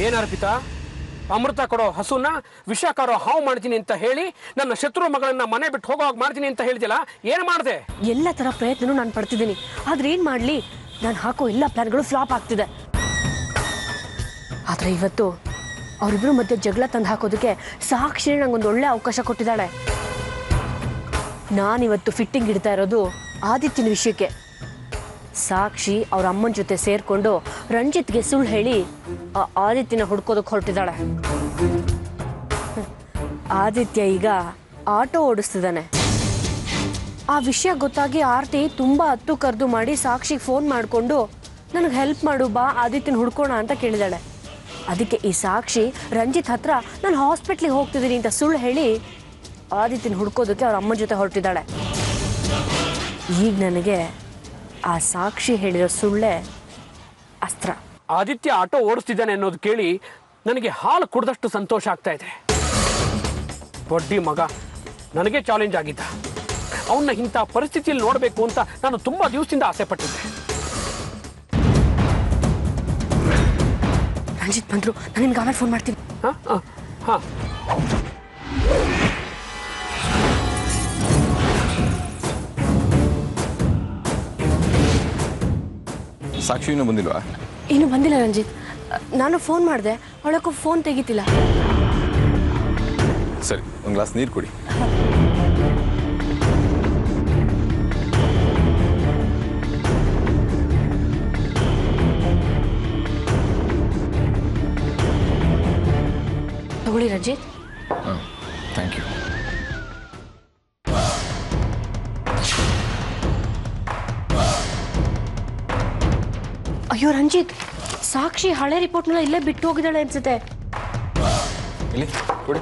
ಏನು ಅರ್ಪಿತಾ, ಅಮೃತ ಕೊಡೋ ಹಸುನ ವಿಷ ಕಾರೋ ಹಾವು ಮಾಡ್ತೀನಿ ಅಂತ ಹೇಳಿ ನನ್ನ ಶತ್ರು ಮಗಳನ್ನ ಮನೆ ಬಿಟ್ಟು ಹೋಗೋವಾಗ ಮಾಡ್ತೀನಿ ಅಂತ ಹೇಳಿದಿಲ್ಲ, ಏನು ಮಾಡಿದೆ? ಎಲ್ಲ ಥರ ಪ್ರಯತ್ನನೂ ನಾನು ಪಡ್ತಿದ್ದೀನಿ, ಆದ್ರೆ ಏನು ಮಾಡಲಿ, ನಾನು ಹಾಕೋ ಎಲ್ಲ ಪ್ಲಾನ್ಗಳು ಫ್ಲಾಪ್ ಆಗ್ತಿದೆ. ಆದರೆ ಇವತ್ತು ಅವರಿಬ್ಬರು ಮಧ್ಯೆ ಜಗಳ ತಂದು ಹಾಕೋದಕ್ಕೆ ಸಾಕ್ಷಿ ನಂಗೊಂದು ಒಳ್ಳೆ ಅವಕಾಶ ಕೊಟ್ಟಿದ್ದಾಳೆ. ನಾನಿವತ್ತು ಫಿಟ್ಟಿಂಗ್ ಇಡ್ತಾ ಇರೋದು ಆದಿತ್ಯನ ವಿಷಯಕ್ಕೆ. ಸಾಕ್ಷಿ ಅವ್ರ ಅಮ್ಮನ ಜೊತೆ ಸೇರ್ಕೊಂಡು ರಂಜಿತ್ಗೆ ಸುಳ್ಳು ಹೇಳಿ ಆದಿತ್ಯನ ಹುಡ್ಕೋದಕ್ಕೆ ಹೊರಟಿದ್ದಾಳೆ. ಆದಿತ್ಯ ಈಗ ಆಟೋ ಓಡಿಸ್ತಿದ್ದಾನೆ. ಆ ವಿಷಯ ಗೊತ್ತಾಗಿ ಆರ್ತಿ ತುಂಬ ಹತ್ತು ಕರೆದು ಮಾಡಿ ಸಾಕ್ಷಿಗೆ ಫೋನ್ ಮಾಡಿಕೊಂಡು ನನಗೆ ಹೆಲ್ಪ್ ಮಾಡು ಬಾ ಆದಿತ್ಯನ ಹುಡ್ಕೋಣ ಅಂತ ಕೇಳಿದಾಳೆ. ಅದಕ್ಕೆ ಈ ಸಾಕ್ಷಿ ರಂಜಿತ್ ಹತ್ರ ನಾನು ಹಾಸ್ಪಿಟ್ಲಿಗೆ ಹೋಗ್ತಿದ್ದೀನಿ ಅಂತ ಸುಳ್ಳು ಹೇಳಿ ಆದಿತ್ಯನ ಹುಡ್ಕೋದಕ್ಕೆ ಅವ್ರ ಅಮ್ಮನ ಜೊತೆ ಹೊರಟಿದ್ದಾಳೆ. ಈಗ ನನಗೆ ಆ ಸಾಕ್ಷಿ ಹೇಳಿರೋ ಸುಳ್ಳೆ ಅಸ್ತ್ರ. ಆದಿತ್ಯ ಆಟೋ ಓಡಿಸ್ತಿದ್ದಾನೆ ಅನ್ನೋದು ಕೇಳಿ ನನಗೆ ಹಾಲು ಕುಡ್ದಷ್ಟು ಸಂತೋಷ ಆಗ್ತಾ ಇದೆ. ಬಡ್ಡಿ ಮಗ ನನಗೆ ಚಾಲೆಂಜ್ ಆಗಿದ್ದ. ಅವನ್ನ ಇಂಥ ಪರಿಸ್ಥಿತಿಯಲ್ಲಿ ನೋಡಬೇಕು ಅಂತ ನಾನು ತುಂಬ ದಿವಸದಿಂದ ಆಸೆ ಪಟ್ಟಿದ್ದೆ. ರಂಜಿತ್ ಬಂದ್ರು, ನಾನು ನಿಮ್ಗೆ ಆಮೇಲೆ ಫೋನ್ ಮಾಡ್ತೀನಿ. ಹಾಂ ಸಾಕ್ಷಿ ಇನ್ನೂ ಬಂದಿಲ್ವಾ? ಇನ್ನೂ ಬಂದಿಲ್ಲ ರಂಜಿತ್. ನಾನು ಫೋನ್ ಮಾಡಿದೆ, ಅವಳಕ್ಕೂ ಫೋನ್ ತೆಗಿತಿಲ್ಲ. ಸರಿ, ಒಂದು ಗ್ಲಾಸ್ ನೀರು ಕೊಡಿ. ತಗೊಳ್ಳಿ ರಂಜಿತ್. ಹಾಂ, ಥ್ಯಾಂಕ್ ಯು. ಅಯ್ಯೋ ರಂಜಿತ್, ಸಾಕ್ಷಿ ಹಳೆ ರಿಪೋರ್ಟ್ನೆಲ್ಲ ಇಲ್ಲೇ ಬಿಟ್ಟು ಹೋಗಿದ್ದಾಳೆ ಅನ್ಸುತ್ತೆ. ಇಲ್ಲಿ ಕೊಡಿ.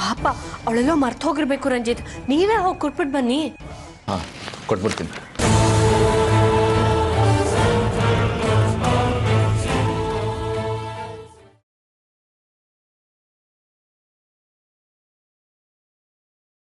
ಪಾಪ ಅವಳೆಲ್ಲೋ ಮರ್ತು ಹೋಗಿರ್ಬೇಕು ರಂಜಿತ್, ನೀವೇ ಹೋಗಿ ಕೊಟ್ಬಿಟ್ಟು ಬನ್ನಿ. ಹಾಂ, ಕೊಟ್ಬಿಡ್ತೀನಿ.